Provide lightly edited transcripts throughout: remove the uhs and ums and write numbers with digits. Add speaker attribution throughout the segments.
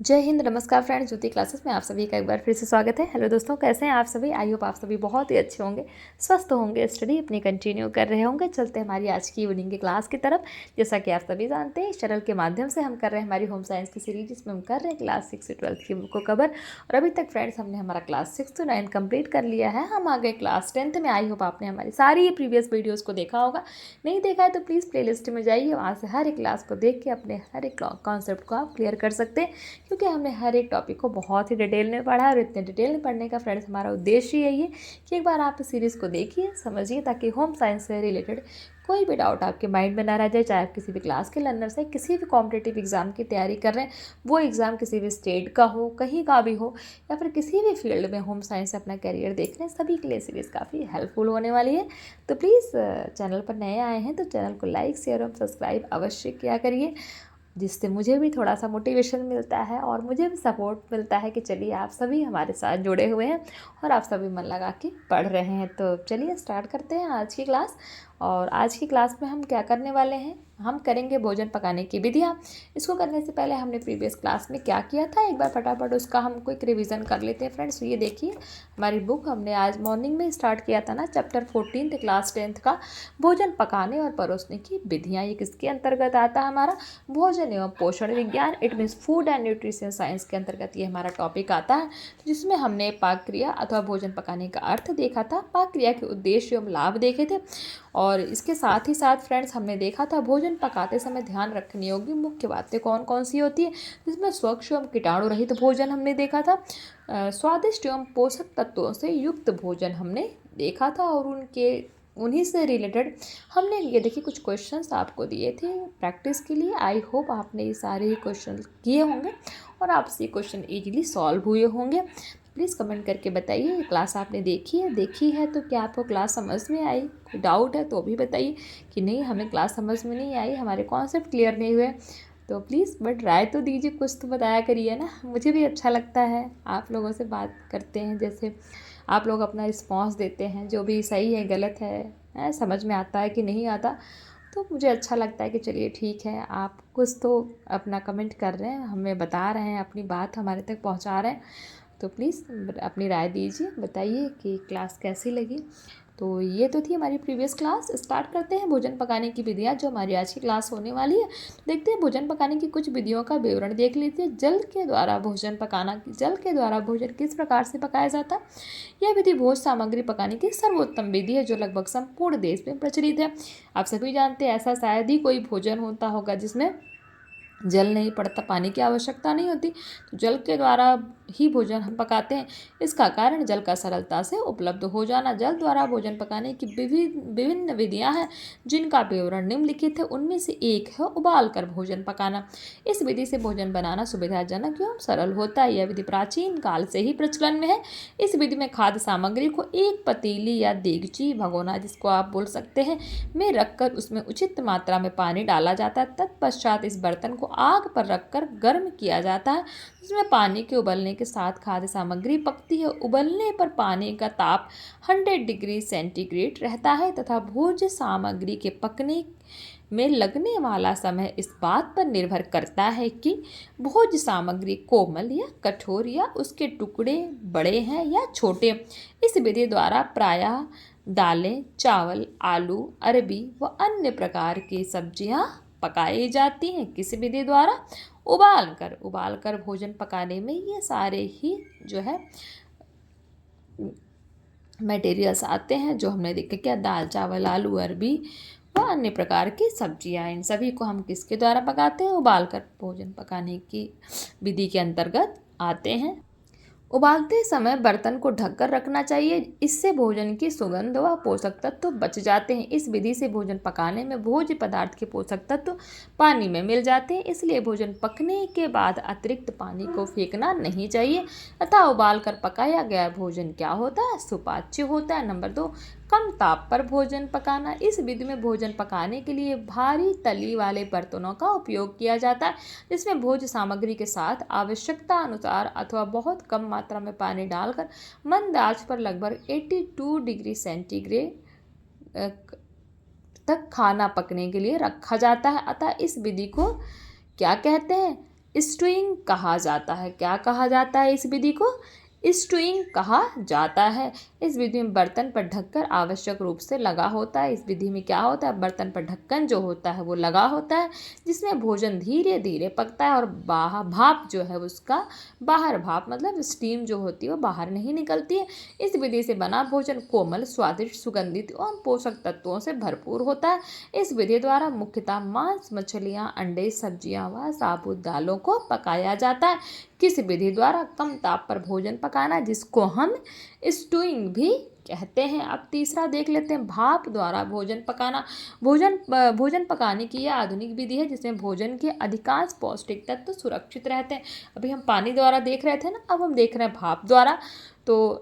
Speaker 1: जय हिंद, नमस्कार फ्रेंड्स। ज्योति क्लासेस में आप सभी का एक बार फिर से स्वागत है। हेलो दोस्तों, कैसे हैं आप सभी? आई होप आप सभी बहुत ही अच्छे होंगे, स्वस्थ होंगे, स्टडी अपनी कंटिन्यू कर रहे होंगे। चलते हैं हमारी आज की इवनिंग की क्लास की तरफ। जैसा कि आप सभी जानते हैं, इस चैनल के माध्यम से हम कर रहे हैं हमारी होम साइंस की सीरीज, जिसमें हम कर रहे हैं क्लास 6 से 12 की बुक को कवर। और अभी तक फ्रेंड्स हमने हमारा क्लास 6 to 9 कंप्लीट कर लिया है। हम आ गए क्लास 10th में। आई होप आपने हमारी सारी प्रीवियस वीडियोज़ को देखा होगा। नहीं देखा है तो प्लीज़ प्ले लिस्ट में जाइए, वहाँ से हर एक क्लास को देख के अपने हर एक कॉन्सेप्ट को आप क्लियर कर सकते हैं, क्योंकि हमने हर एक टॉपिक को बहुत ही डिटेल में पढ़ा है। और इतने डिटेल में पढ़ने का फ्रेंड्स हमारा उद्देश्य यही है कि एक बार आप इस सीरीज़ को देखिए, समझिए, ताकि होम साइंस से रिलेटेड कोई भी डाउट आपके माइंड में ना रह जाए। चाहे आप किसी भी क्लास के लर्नर से किसी भी कॉम्पिटिटिव एग्जाम की तैयारी कर रहे हैं, वो एग्ज़ाम किसी भी स्टेट का हो, कहीं का भी हो, या फिर किसी भी फील्ड में होम साइंस से अपना करियर देख रहे हैं, सभी के लिए सीरीज़ काफ़ी हेल्पफुल होने वाली है। तो प्लीज़ चैनल पर नए आए हैं तो चैनल को लाइक, शेयर और सब्सक्राइब अवश्य किया करिए, जिससे मुझे भी थोड़ा सा मोटिवेशन मिलता है और मुझे भी सपोर्ट मिलता है कि चलिए आप सभी हमारे साथ जुड़े हुए हैं और आप सभी मन लगा के पढ़ रहे हैं। तो चलिए स्टार्ट करते हैं आज की क्लास। और आज की क्लास में हम क्या करने वाले हैं, हम करेंगे भोजन पकाने की विधियाँ। इसको करने से पहले हमने प्रीवियस क्लास में क्या किया था, एक बार फटाफट उसका हम क्विक रिवीजन कर लेते हैं फ्रेंड्स। ये देखिए हमारी बुक हमने आज मॉर्निंग में स्टार्ट किया था ना, चैप्टर 14 क्लास 10th का, भोजन पकाने और परोसने की विधियाँ। ये किसके अंतर्गत आता है? हमारा भोजन एवं पोषण विज्ञान, it means food and nutrition science के अंतर्गत ये हमारा टॉपिक आता है, जिसमें हमने पाक क्रिया अथवा भोजन पकाने का अर्थ देखा था, पाक क्रिया के उद्देश्य एवं लाभ देखे थे। और इसके साथ ही साथ फ्रेंड्स हमने देखा था भोजन पकाते समय ध्यान रखने योग्य मुख्य बातें कौन कौन सी होती है, जिसमें स्वच्छ एवं कीटाणु रहित भोजन हमने देखा था, स्वादिष्ट एवं पोषक तत्वों से युक्त भोजन हमने देखा था। और उन्हीं से रिलेटेड हमने ये देखिए कुछ क्वेश्चंस आपको दिए थे प्रैक्टिस के लिए। आई होप आपने ये सारे ही क्वेश्चन किए होंगे और आपसे ये क्वेश्चन इजीली सॉल्व हुए होंगे। प्लीज़ कमेंट करके बताइए क्लास आपने देखी है तो क्या आपको क्लास समझ में आई? कोई डाउट है तो भी बताइए कि नहीं हमें क्लास समझ में नहीं आई, हमारे कॉन्सेप्ट क्लियर नहीं हुए। तो प्लीज़ बट राय तो दीजिए, कुछ तो बताया करिए ना, मुझे भी अच्छा लगता है आप लोगों से बात करते हैं, जैसे आप लोग अपना रिस्पॉन्स देते हैं, जो भी सही है गलत है, समझ में आता है कि नहीं आता, तो मुझे अच्छा लगता है कि चलिए ठीक है, आप कुछ तो अपना कमेंट कर रहे हैं, हमें बता रहे हैं, अपनी बात हमारे तक पहुंचा रहे हैं। तो प्लीज़ अपनी राय दीजिए, बताइए कि क्लास कैसी लगी। तो ये तो थी हमारी प्रीवियस क्लास। स्टार्ट करते हैं भोजन पकाने की विधियाँ, जो हमारी आज की क्लास होने वाली है। देखते हैं भोजन पकाने की कुछ विधियों का विवरण देख लीजिए। जल के द्वारा भोजन पकाना, जल के द्वारा भोजन किस प्रकार से पकाया जाता है। यह विधि भोज सामग्री पकाने की सर्वोत्तम विधि है, जो लगभग संपूर्ण देश में प्रचलित है। आप सभी जानते हैं ऐसा शायद ही कोई भोजन होता होगा जिसमें जल नहीं पड़ता, पानी की आवश्यकता नहीं होती। तो जल के द्वारा ही भोजन हम पकाते हैं। इसका कारण जल का सरलता से उपलब्ध हो जाना। जल द्वारा भोजन पकाने की विभिन्न विधियां हैं, जिनका विवरण निम्नलिखित है। उनमें से एक है उबाल कर भोजन पकाना। इस विधि से भोजन बनाना सुविधाजनक एवं सरल होता है। यह विधि प्राचीन काल से ही प्रचलन में है। इस विधि में खाद्य सामग्री को एक पतीली या देगची, भगोना जिसको आप बोल सकते हैं, में रखकर उसमें उचित मात्रा में पानी डाला जाता है। तत्पश्चात इस बर्तन को आग पर रखकर गर्म किया जाता है, जिसमें पानी के उबलने के साथ खाद्य सामग्री पकती है। उबलने पर पानी का ताप 100 डिग्री सेंटीग्रेड रहता है तथा भोज्य सामग्री के पकने में लगने वाला समय इस बात पर निर्भर करता है कि भोज्य सामग्री कोमल या कठोर, या उसके टुकड़े बड़े हैं या छोटे। इस विधि द्वारा प्रायः दालें, चावल, आलू, अरबी व अन्य प्रकार की सब्जियां पकाई जाती हैं। किस विधि द्वारा? उबाल कर भोजन पकाने में ये सारे ही जो है मटेरियल्स आते हैं, जो हमने देखा क्या, दाल, चावल, आलू, अरबी व अन्य प्रकार की सब्जियां। इन सभी को हम किसके द्वारा पकाते हैं? उबाल कर भोजन पकाने की विधि के अंतर्गत आते हैं। उबालते समय बर्तन को ढककर रखना चाहिए, इससे भोजन की सुगंध व पोषक तत्व बच जाते हैं। इस विधि से भोजन पकाने में भोज्य पदार्थ के पोषक तत्व पानी में मिल जाते हैं, इसलिए भोजन पकने के बाद अतिरिक्त पानी को फेंकना नहीं चाहिए। तथा उबाल कर पकाया गया भोजन क्या होता है? सुपाच्य होता है। नंबर 2, कम ताप पर भोजन पकाना। इस विधि में भोजन पकाने के लिए भारी तली वाले बर्तनों का उपयोग किया जाता है, जिसमें भोज्य सामग्री के साथ आवश्यकता अनुसार अथवा बहुत कम मात्रा में पानी डालकर मंद आंच पर लगभग 82 डिग्री सेंटीग्रेड तक खाना पकने के लिए रखा जाता है। अतः इस विधि को क्या कहते हैं? स्टूइंग कहा जाता है। क्या कहा जाता है इस विधि को? स्टूइंग कहा जाता है। इस विधि में बर्तन पर ढक्कन आवश्यक रूप से लगा होता है। इस विधि में क्या होता है? बर्तन पर ढक्कन जो होता है वो लगा होता है, जिसमें भोजन धीरे धीरे पकता है और बाहर भाप जो है उसका बाहर भाप मतलब स्टीम जो होती है वो बाहर नहीं निकलती है। इस विधि से बना भोजन कोमल, स्वादिष्ट, सुगंधित और पोषक तत्वों से भरपूर होता है। इस विधि द्वारा मुख्यतः मांस, मछलियाँ, अंडे, सब्जियाँ व साबुत दालों को पकाया जाता है। किस विधि द्वारा? कम ताप पर भोजन पकाना, जिसको हम स्टूइंग भी कहते हैं। अब तीसरा देख लेते हैं, भाप द्वारा भोजन पकाना। भोजन पकाने की यह आधुनिक विधि है जिसमें भोजन के अधिकांश पौष्टिक तत्व सुरक्षित रहते हैं। अभी हम पानी द्वारा देख रहे थे ना, अब हम देख रहे हैं भाप द्वारा। तो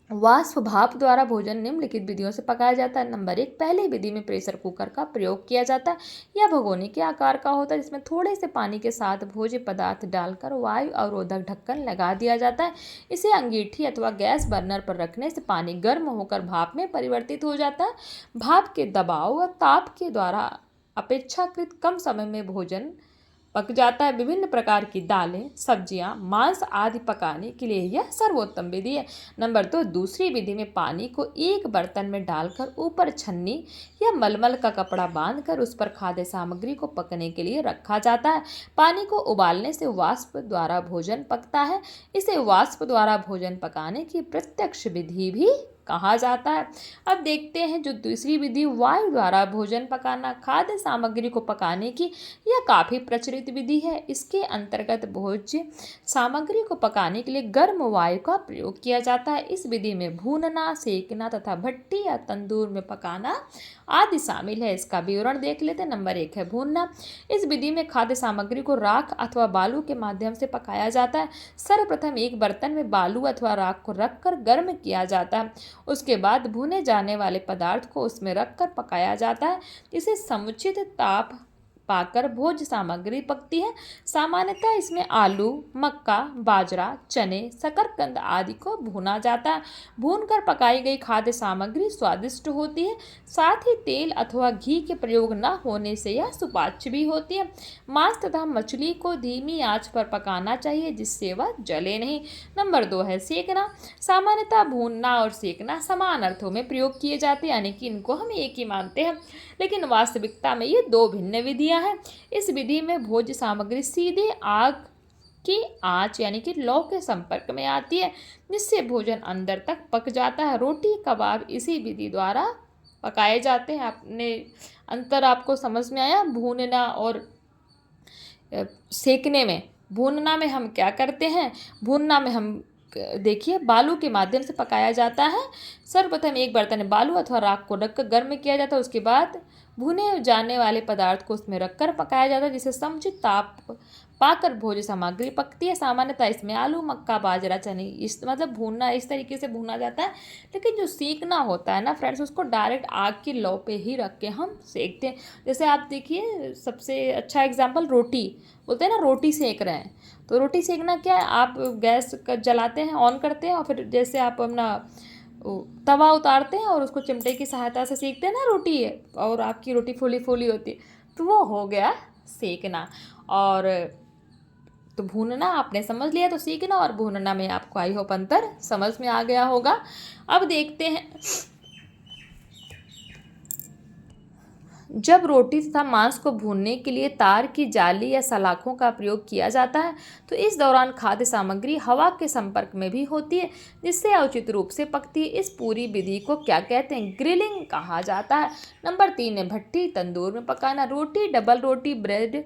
Speaker 1: वाष्प भाप द्वारा भोजन निम्नलिखित विधियों से पकाया जाता है। नंबर 1, पहली विधि में प्रेशर कुकर का प्रयोग किया जाता है। यह भगोनी के आकार का होता है, जिसमें थोड़े से पानी के साथ भोज्य पदार्थ डालकर वायु अवरोधक ढक्कन लगा दिया जाता है। इसे अंगीठी अथवा गैस बर्नर पर रखने से पानी गर्म होकर भाप में परिवर्तित हो जाता है। भाप के दबाव व ताप के द्वारा अपेक्षाकृत कम समय में भोजन पक जाता है। विभिन्न प्रकार की दालें, सब्जियां, मांस आदि पकाने के लिए यह सर्वोत्तम विधि है। नंबर 2, दूसरी विधि में पानी को एक बर्तन में डालकर ऊपर छन्नी या मलमल का कपड़ा बांधकर उस पर खाद्य सामग्री को पकने के लिए रखा जाता है। पानी को उबालने से वाष्प द्वारा भोजन पकता है। इसे वाष्प द्वारा भोजन पकाने की प्रत्यक्ष विधि भी कहा जाता है। अब देखते हैं जो दूसरी विधि, वायु द्वारा भोजन पकाना। खाद्य सामग्री को पकाने की यह काफ़ी प्रचलित विधि है। इसके अंतर्गत भोज्य सामग्री को पकाने के लिए गर्म वायु का प्रयोग किया जाता है। इस विधि में भूनना, सेकना तथा भट्टी या तंदूर में पकाना आदि शामिल है। इसका विवरण देख लेते हैं। नंबर 1 है भूनना। इस विधि में खाद्य सामग्री को राख अथवा बालू के माध्यम से पकाया जाता है। सर्वप्रथम एक बर्तन में बालू अथवा राख को रखकर गर्म किया जाता है। उसके बाद भुने जाने वाले पदार्थ को उसमें रखकर पकाया जाता है, जिसे समुचित ताप पाकर भोज्य सामग्री पकती है। सामान्यतः इसमें आलू, मक्का, बाजरा, चने, शकरकंद आदि को भुना जाता है। भूनकर पकाई गई खाद्य सामग्री स्वादिष्ट होती है। साथ ही तेल अथवा घी के प्रयोग न होने से यह सुपाच्य भी होती है। मांस तथा मछली को धीमी आंच पर पकाना चाहिए, जिससे वह जले नहीं। नंबर 2 है सेकना। सामान्यतः भूनना और सेकना समान अर्थों में प्रयोग किए जाते हैं, यानी कि इनको हम एक ही मानते हैं, लेकिन वास्तविकता में ये दो भिन्न विधियां हैं। इस विधि में भोज्य सामग्री सीधे आग की आंच यानी कि लौ के संपर्क में आती है, जिससे भोजन अंदर तक पक जाता है। रोटी, कबाब इसी विधि द्वारा पकाए जाते हैं। आपने अंतर आपको समझ में आया? भूनना और सेकने में। भूनना में हम क्या करते हैं? भूनना में हम देखिए बालू के माध्यम से पकाया जाता है। सर्वप्रथम एक बर्तन में बालू अथवा राख को रखकर गर्म किया जाता है। उसके बाद भुने जाने वाले पदार्थ को उसमें रखकर पकाया जाता है, जिससे समुचित ताप पाकर भोज्य सामग्री पकती है। सामान्यतः इसमें आलू, मक्का, बाजरा, चने इस मतलब भूनना इस तरीके से भूना जाता है। लेकिन जो सेकना होता है ना फ्रेंड्स, उसको डायरेक्ट आग की लौ पे ही रख के हम सेकते हैं। जैसे आप देखिए सबसे अच्छा एग्जाम्पल रोटी, बोलते हैं ना रोटी सेक रहे हैं, तो रोटी सेकना क्या है? आप गैस जलाते हैं, ऑन करते हैं और फिर जैसे आप अपना तवा उतारते हैं और उसको चिमटे की सहायता से सेकते हैं ना रोटी, और आपकी रोटी फूली फूली होती है, तो वो हो गया सेकना। और तो भूनना आपने समझ लिया, तो सीखना और भूनना में आपको आई होप अंतर समझ में आ गया होगा। अब देखते हैं, जब रोटी तथा मांस को भूनने के लिए तार की जाली या सलाखों का प्रयोग किया जाता है, तो इस दौरान खाद्य सामग्री हवा के संपर्क में भी होती है, जिससे उचित रूप से पकती है। इस पूरी विधि को क्या कहते हैं? ग्रिलिंग कहा जाता है। नंबर 3 है भट्टी, तंदूर में पकाना। रोटी, डबल रोटी, ब्रेड,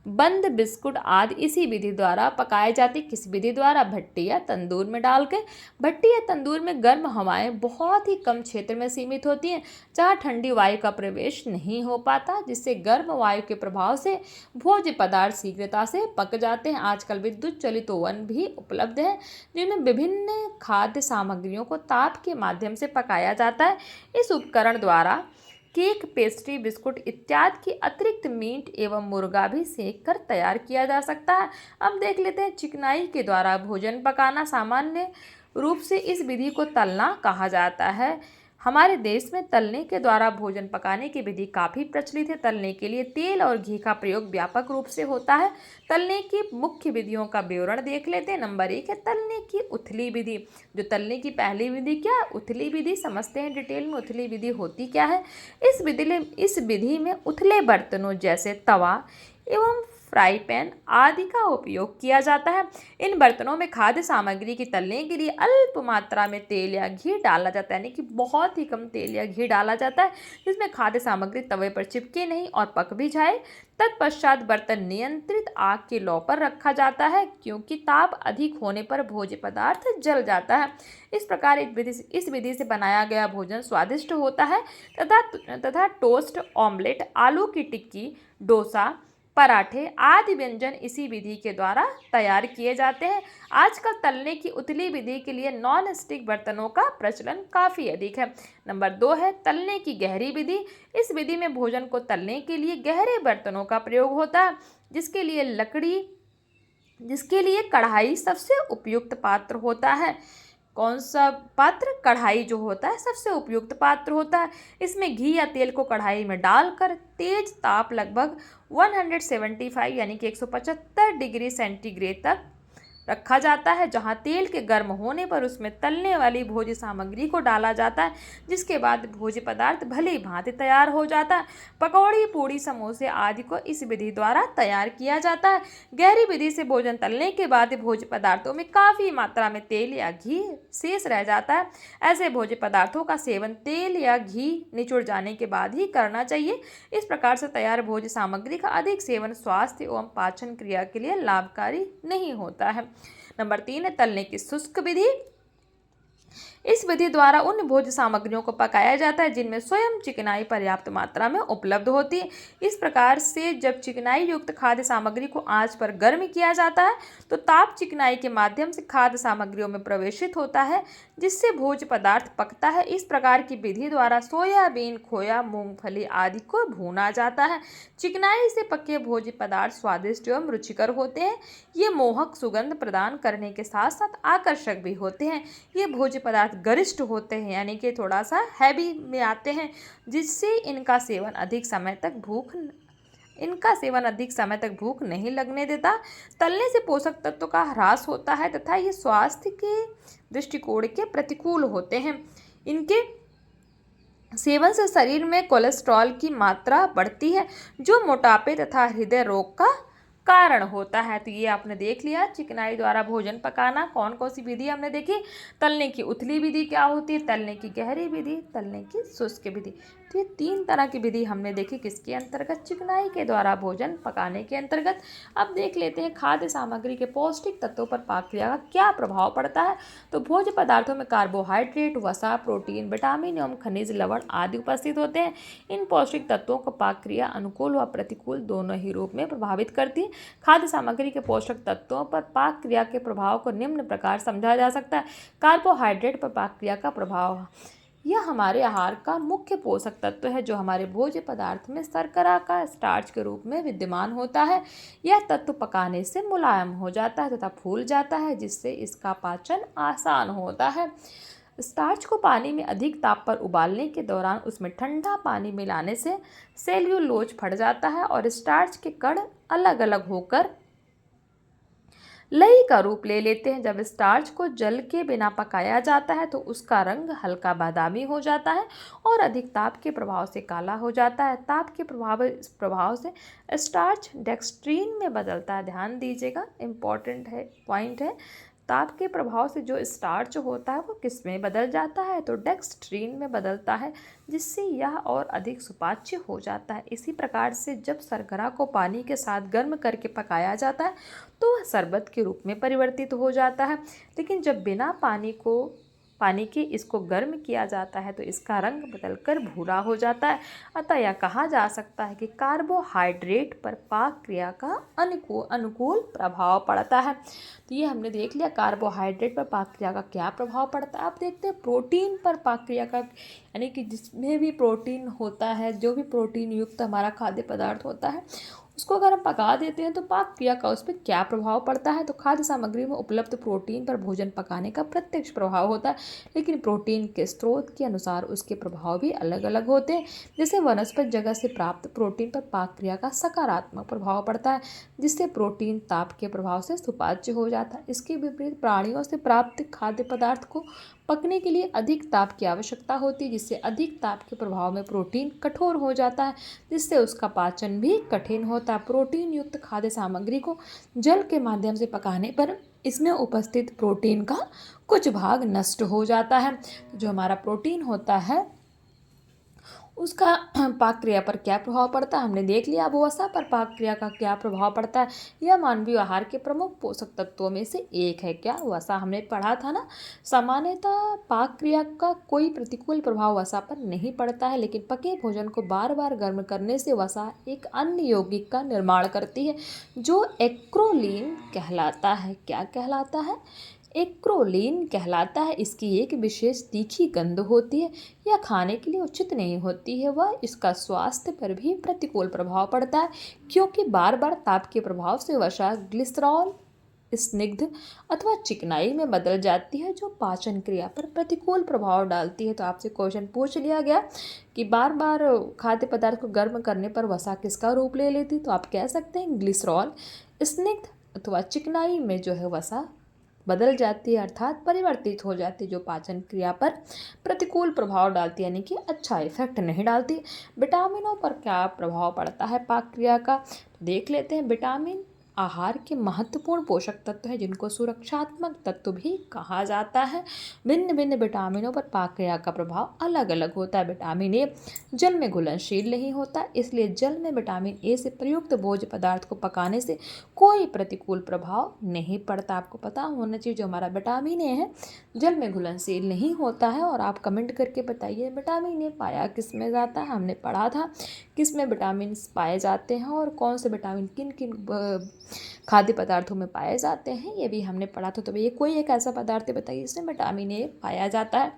Speaker 1: बंद बिस्कुट आदि इसी विधि द्वारा पकाए जाते। किस विधि द्वारा? भट्टी या तंदूर में डाल के। भट्टी या तंदूर में गर्म हवाएं बहुत ही कम क्षेत्र में सीमित होती हैं, जहां ठंडी वायु का प्रवेश नहीं हो पाता, जिससे गर्म वायु के प्रभाव से भोज्य पदार्थ शीघ्रता से पक जाते हैं। आजकल विद्युत चलित ओवन भी उपलब्ध है, जिनमें विभिन्न खाद्य सामग्रियों को ताप के माध्यम से पकाया जाता है। इस उपकरण द्वारा केक, पेस्ट्री, बिस्कुट इत्यादि की अतिरिक्त मीट एवं मुर्गा भी सेक कर तैयार किया जा सकता है। अब देख लेते हैं चिकनाई के द्वारा भोजन पकाना। सामान्य रूप से इस विधि को तलना कहा जाता है। हमारे देश में तलने के द्वारा भोजन पकाने की विधि काफ़ी प्रचलित है। तलने के लिए तेल और घी का प्रयोग व्यापक रूप से होता है। तलने की मुख्य विधियों का विवरण देख लेते हैं। नंबर 1 है तलने की उथली विधि। जो तलने की पहली विधि क्या है? उथली विधि। समझते हैं डिटेल में उथली विधि होती क्या है। इस विधि में उथले बर्तनों जैसे तवा एवं फ्राई पैन आदि का उपयोग किया जाता है। इन बर्तनों में खाद्य सामग्री की तलने के लिए अल्प मात्रा में तेल या घी डाला जाता है, यानी कि बहुत ही कम तेल या घी डाला जाता है, जिसमें खाद्य सामग्री तवे पर चिपके नहीं और पक भी जाए। तत्पश्चात बर्तन नियंत्रित आग की लौ पर रखा जाता है, क्योंकि ताप अधिक होने पर भोज्य पदार्थ जल जाता है। इस प्रकार इस विधि से बनाया गया भोजन स्वादिष्ट होता है तथा टोस्ट, ऑमलेट, आलू की टिक्की, डोसा, पराठे आदि व्यंजन इसी विधि के द्वारा तैयार किए जाते हैं। आजकल तलने की उतली विधि के लिए नॉन स्टिक बर्तनों का प्रचलन काफ़ी अधिक है। नंबर 2 है तलने की गहरी विधि। इस विधि में भोजन को तलने के लिए गहरे बर्तनों का प्रयोग होता है, जिसके लिए कढ़ाई सबसे उपयुक्त पात्र होता है। कौन सा पात्र? कढ़ाई जो होता है सबसे उपयुक्त पात्र होता है। इसमें घी या तेल को कढ़ाई में डालकर तेज ताप लगभग 175 यानी कि 175 डिग्री सेंटीग्रेड तक रखा जाता है, जहां तेल के गर्म होने पर उसमें तलने वाली भोज्य सामग्री को डाला जाता है, जिसके बाद भोज्य पदार्थ भली भांति तैयार हो जाता है। पकौड़ी, पूड़ी, समोसे आदि को इस विधि द्वारा तैयार किया जाता है। गहरी विधि से भोजन तलने के बाद भोज्य पदार्थों में काफ़ी मात्रा में तेल या घी शेष रह जाता है। ऐसे भोज्य पदार्थों का सेवन तेल या घी निचुड़ जाने के बाद ही करना चाहिए। इस प्रकार से तैयार भोज्य सामग्री का अधिक सेवन स्वास्थ्य एवं पाचन क्रिया के लिए लाभकारी नहीं होता है। नंबर 3 है तलने की शुष्क विधि। इस विधि द्वारा उन भोज्य सामग्रियों को पकाया जाता है जिनमें स्वयं चिकनाई पर्याप्त मात्रा में उपलब्ध होती है। इस प्रकार से जब चिकनाई युक्त खाद्य सामग्री को आंच पर गर्म किया जाता है तो ताप चिकनाई के माध्यम से खाद्य सामग्रियों में प्रवेशित होता है, जिससे भोज्य पदार्थ पकता है। इस प्रकार की विधि द्वारा सोयाबीन, खोया, मूंगफली आदि को भूना जाता है। चिकनाई से पके भोज्य पदार्थ स्वादिष्ट एवं रुचिकर होते हैं। ये मोहक सुगंध प्रदान करने के साथ साथ आकर्षक भी होते हैं। ये भोज्य पदार्थ गरिष्ठ होते हैं, यानी कि थोड़ा सा हैवी में आते हैं, जिससे इनका सेवन अधिक समय तक भूख नहीं लगने देता। तलने से पोषक तत्वों का ह्रास होता है तथा ये स्वास्थ्य के दृष्टिकोण के प्रतिकूल होते हैं। इनके सेवन से शरीर में कोलेस्ट्रॉल की मात्रा बढ़ती है, जो मोटापे तथा हृदय रोग का कारण होता है। तो ये आपने देख लिया चिकनाई द्वारा भोजन पकाना। कौन कौन सी विधि हमने देखी? तलने की उथली विधि क्या होती है, तलने की गहरी विधि, तलने की शुष्क विधि। तो ये 3 तरह की विधि हमने देखी किसके अंतर्गत? चिकनाई के द्वारा भोजन पकाने के अंतर्गत। अब देख लेते हैं खाद्य सामग्री के पौष्टिक तत्वों पर पाक क्रिया का क्या प्रभाव पड़ता है। तो भोज्य पदार्थों में कार्बोहाइड्रेट, वसा, प्रोटीन, विटामिन एवं खनिज, लवण आदि उपस्थित होते हैं। इन पौष्टिक तत्वों को पाक क्रिया अनुकूल व प्रतिकूल दोनों ही रूप में प्रभावित करती है। खाद्य सामग्री के पोषक तत्वों पर पाक क्रिया के प्रभाव को निम्न प्रकार समझा जा सकता है। कार्बोहाइड्रेट पर पाक क्रिया का प्रभाव। यह हमारे आहार का मुख्य पोषक तत्व है, जो हमारे भोज्य पदार्थ में शर्करा का स्टार्च के रूप में विद्यमान होता है। यह तत्व पकाने से मुलायम हो जाता है तथा फूल जाता है, जिससे इसका पाचन आसान होता है। स्टार्च को पानी में अधिक ताप पर उबालने के दौरान उसमें ठंडा पानी मिलाने से सेल्यूलोज फट जाता है और स्टार्च के कण अलग अलग होकर लई का रूप ले लेते हैं। जब स्टार्च को जल के बिना पकाया जाता है तो उसका रंग हल्का बादामी हो जाता है और अधिक ताप के प्रभाव से काला हो जाता है। ताप के प्रभाव से स्टार्च डेक्स्ट्रीन में बदलता है। ध्यान दीजिएगा, इम्पॉर्टेंट है पॉइंट है। ताप के प्रभाव से जो स्टार्च होता है वो किस में बदल जाता है? तो डेक्स्ट्रीन में बदलता है, जिससे यह और अधिक सुपाच्य हो जाता है। इसी प्रकार से जब शर्करा को पानी के साथ गर्म करके पकाया जाता है तो वह शरबत के रूप में परिवर्तित हो जाता है। लेकिन जब बिना पानी के इसको गर्म किया जाता है तो इसका रंग बदलकर भूरा हो जाता है। अतः यह कहा जा सकता है कि कार्बोहाइड्रेट पर पाक क्रिया का अनुकूल प्रभाव पड़ता है। तो ये हमने देख लिया कार्बोहाइड्रेट पर पाक क्रिया का क्या प्रभाव पड़ता है। अब देखते हैं प्रोटीन पर पाक क्रिया का, यानी कि जिसमें भी प्रोटीन होता है, जो भी प्रोटीन युक्त हमारा खाद्य पदार्थ होता है उसको अगर हम पका देते हैं तो पाक क्रिया का उस पर क्या प्रभाव पड़ता है। तो खाद्य सामग्री में उपलब्ध प्रोटीन पर भोजन पकाने का प्रत्यक्ष प्रभाव होता है, लेकिन प्रोटीन के स्रोत के अनुसार उसके प्रभाव भी अलग अलग होते हैं। जैसे वनस्पति जगह से प्राप्त प्रोटीन पर पाक क्रिया का सकारात्मक प्रभाव पड़ता है, जिससे प्रोटीन ताप के प्रभाव से सुपाच्य हो जाता है। इसके विपरीत प्राणियों से प्राप्त खाद्य पदार्थ को पकने के लिए अधिक ताप की आवश्यकता होती है, जिससे अधिक ताप के प्रभाव में प्रोटीन कठोर हो जाता है, जिससे उसका पाचन भी कठिन होता है। प्रोटीन युक्त खाद्य सामग्री को जल के माध्यम से पकाने पर इसमें उपस्थित प्रोटीन का कुछ भाग नष्ट हो जाता है। जो हमारा प्रोटीन होता है उसका पाक क्रिया पर क्या प्रभाव पड़ता है हमने देख लिया। अब वसा पर पाक क्रिया का क्या प्रभाव पड़ता है। यह मानवीय आहार के प्रमुख पोषक तत्वों में से एक है। क्या वसा हमने पढ़ा था ना। सामान्यतः पाक क्रिया का कोई प्रतिकूल प्रभाव वसा पर नहीं पड़ता है, लेकिन पके भोजन को बार बार गर्म करने से वसा एक अन्य यौगिक का निर्माण करती है जो एक्रोलीन कहलाता है। क्या कहलाता है। एक्रोलीन कहलाता है। इसकी एक विशेष तीखी गंध होती है। यह खाने के लिए उचित नहीं होती है। वह इसका स्वास्थ्य पर भी प्रतिकूल प्रभाव पड़ता है, क्योंकि बार बार ताप के प्रभाव से वसा ग्लिसरॉल स्निग्ध अथवा चिकनाई में बदल जाती है, जो पाचन क्रिया पर प्रतिकूल प्रभाव डालती है। तो आपसे क्वेश्चन पूछ लिया गया कि बार बार खाद्य पदार्थ को गर्म करने पर वसा किसका रूप ले लेती, तो आप कह सकते हैं ग्लिसरॉल स्निग्ध अथवा चिकनाई में जो है वसा बदल जाती है, अर्थात परिवर्तित हो जाती है, जो पाचन क्रिया पर प्रतिकूल प्रभाव डालती है, यानी कि अच्छा इफेक्ट नहीं डालती। विटामिनों पर क्या प्रभाव पड़ता है पाक क्रिया का, तो देख लेते हैं। विटामिन आहार के महत्वपूर्ण पोषक तत्व हैं, जिनको सुरक्षात्मक तत्व भी कहा जाता है। भिन्न भिन्न विटामिनों पर पाक क्रिया का प्रभाव अलग अलग होता है। विटामिन ए जल में घुलनशील नहीं होता, इसलिए जल में विटामिन ए से प्रयुक्त भोज्य पदार्थ को पकाने से कोई प्रतिकूल प्रभाव नहीं पड़ता। आपको पता होना चाहिए जो हमारा विटामिन ए है जल में घुलनशील नहीं होता है। और आप कमेंट करके बताइए विटामिन ए पाया किस में जाता है। हमने पढ़ा था किस में विटामिन पाए जाते हैं और कौन से विटामिन किन किन खाद्य पदार्थों में पाए जाते हैं, ये भी हमने पढ़ा था। तो ये कोई एक ऐसा पदार्थ बताइए इसमें विटामिन ए पाया जाता है।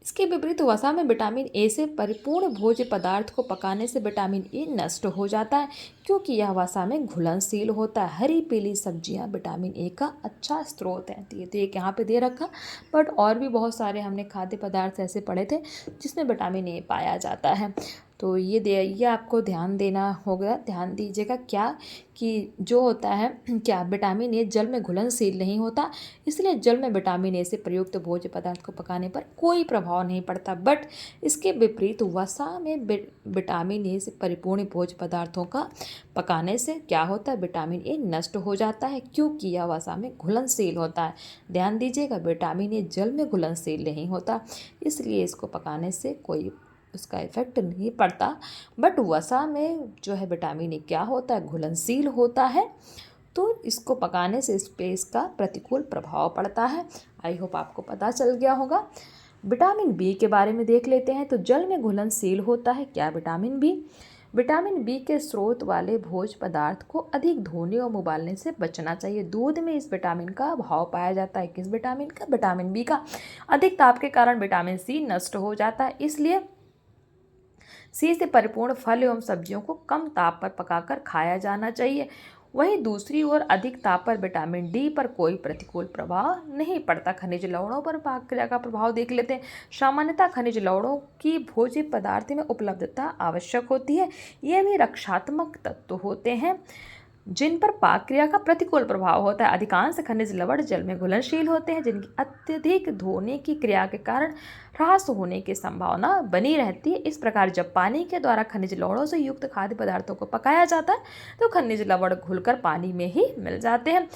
Speaker 1: इसके विपरीत वसा में विटामिन ए से परिपूर्ण भोज्य पदार्थ को पकाने से विटामिन ए नष्ट हो जाता है, क्योंकि यह वसा में घुलनशील होता है। हरी पीली सब्जियां विटामिन ए का अच्छा स्रोत हैं। तो एक यहाँ पे दे रखा, बट और भी बहुत सारे हमने खाद्य पदार्थ ऐसे पढ़े थे जिसमें विटामिन ए पाया जाता है। तो ये आपको ध्यान देना होगा। ध्यान दीजिएगा क्या कि जो होता है क्या विटामिन ए जल में घुलनशील नहीं होता, इसलिए जल में विटामिन ए से प्रयुक्त भोज्य पदार्थ को पकाने पर कोई प्रभाव नहीं पड़ता। बट इसके विपरीत वसा में विटामिन ए से परिपूर्ण भोज्य पदार्थों का पकाने से क्या होता है, विटामिन ए नष्ट हो जाता है, क्योंकि यह वसा में घुलनशील होता है। ध्यान दीजिएगा विटामिन ए जल में घुलनशील नहीं होता, इसलिए इसको पकाने से कोई उसका इफेक्ट नहीं पड़ता। बट वसा में जो है विटामिन ए क्या होता है, घुलनशील होता है, तो इसको पकाने से इस पे इसका प्रतिकूल प्रभाव पड़ता है। आई होप आपको पता चल गया होगा। विटामिन बी के बारे में देख लेते हैं। तो जल में घुलनशील होता है क्या, विटामिन बी। विटामिन बी के स्रोत वाले भोज्य पदार्थ को अधिक धोने और उबालने से बचना चाहिए। दूध में इस विटामिन का अभाव पाया जाता है। किस विटामिन का, विटामिन बी का। अधिक ताप के कारण विटामिन सी नष्ट हो जाता है, इसलिए सी से परिपूर्ण फल एवं सब्जियों को कम ताप पर पकाकर खाया जाना चाहिए। वहीं दूसरी ओर अधिक ताप पर विटामिन डी पर कोई प्रतिकूल प्रभाव नहीं पड़ता। खनिज लवणों पर पाक क्रिया का प्रभाव देख लेते हैं। सामान्यतः खनिज लवणों की भोज्य पदार्थ में उपलब्धता आवश्यक होती है। ये भी रक्षात्मक तत्व होते हैं जिन पर पाक क्रिया का प्रतिकूल प्रभाव होता है। अधिकांश खनिज लवण जल में घुलनशील होते हैं, जिनकी अत्यधिक धोने की क्रिया के कारण ह्रास होने की संभावना बनी रहती है। इस प्रकार जब पानी के द्वारा खनिज लवणों से युक्त खाद्य पदार्थों को पकाया जाता है तो खनिज लवण घुलकर पानी में ही मिल जाते हैं।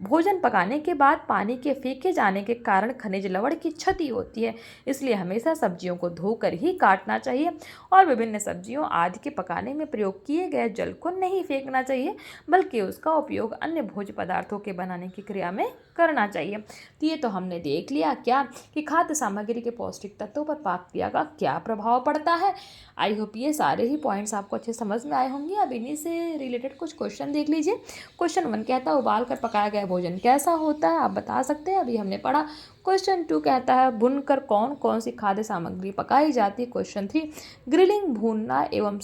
Speaker 1: भोजन पकाने के बाद पानी के फेंके जाने के कारण खनिज लवण की क्षति होती है, इसलिए हमेशा सब्जियों को धोकर ही काटना चाहिए और विभिन्न सब्जियों आदि के पकाने में प्रयोग किए गए जल को नहीं फेंकना चाहिए, बल्कि उसका उपयोग अन्य भोज्य पदार्थों के बनाने की क्रिया में करना चाहिए। तो ये तो हमने देख लिया क्या कि खाद्य सामग्री के पौष्टिक तत्वों पर पाक क्रिया का क्या प्रभाव पड़ता है। आई होप ये सारे ही पॉइंट्स आपको अच्छे समझ में आए होंगे। अब इन्हीं से रिलेटेड कुछ क्वेश्चन देख लीजिए। क्वेश्चन 1 कहता है उबाल कर पकाया गया भोजन कैसा होता है, आप बता सकते हैं, अभी हमने पढ़ा। क्वेश्चन 2 कहता है भुनकर कौन कौन सी खाद्य सामग्री पकाई जाती है। क्वेश्चन 3 ग्रिलिंग भूनना एवं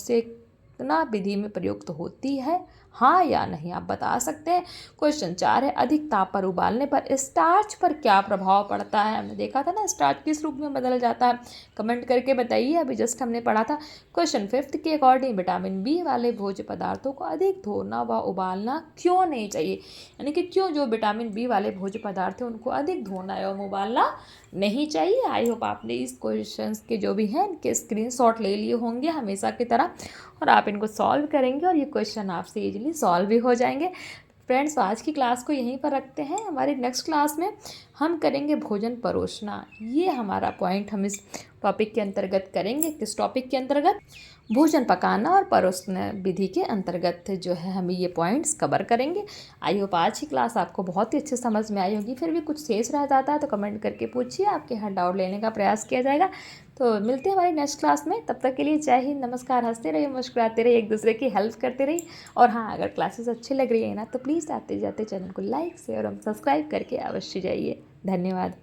Speaker 1: परिवर्तना विधि में प्रयुक्त होती है, हाँ या नहीं, आप बता सकते हैं। क्वेश्चन 4 है, अधिक ताप पर उबालने पर स्टार्च पर क्या प्रभाव पड़ता है। हमने देखा था ना स्टार्च किस रूप में बदल जाता है, कमेंट करके बताइए, अभी जस्ट हमने पढ़ा था। क्वेश्चन 5 के अकॉर्डिंग विटामिन बी वाले भोज्य पदार्थों को अधिक धोना व उबालना क्यों नहीं चाहिए, यानी कि क्यों जो विटामिन बी वाले भोज्य पदार्थ हैं उनको अधिक धोना एवं उबालना नहीं चाहिए। आई होप आपने इस क्वेश्चंस के जो भी हैं इनके स्क्रीनशॉट ले लिए होंगे हमेशा की तरह, और आप इनको सॉल्व करेंगे और ये क्वेश्चन आपसे इजीली सॉल्व भी हो जाएंगे। फ्रेंड्स, आज की क्लास को यहीं पर रखते हैं। हमारी नेक्स्ट क्लास में हम करेंगे भोजन परोसना, ये हमारा पॉइंट हम इस टॉपिक के अंतर्गत करेंगे। किस टॉपिक के अंतर्गत? भोजन पकाना और परोसना विधि के अंतर्गत जो है हम ये पॉइंट्स कवर करेंगे। आई होप आज की क्लास आपको बहुत ही अच्छे समझ में आई होगी। फिर भी कुछ शेष रह जाता है तो कमेंट करके पूछिए, आपके हर डाउट लेने का प्रयास किया जाएगा। तो मिलते हैं हमारी नेक्स्ट क्लास में, तब तक के लिए जय हिंद, नमस्कार। हंसते रहिए, मुस्कुराते रहिए, एक दूसरे की हेल्प करते रहिए। और हाँ, अगर क्लासेस अच्छी लग रही है ना तो प्लीज़ आते जाते चैनल को लाइक शेयर और सब्सक्राइब करके अवश्य जाइए। धन्यवाद।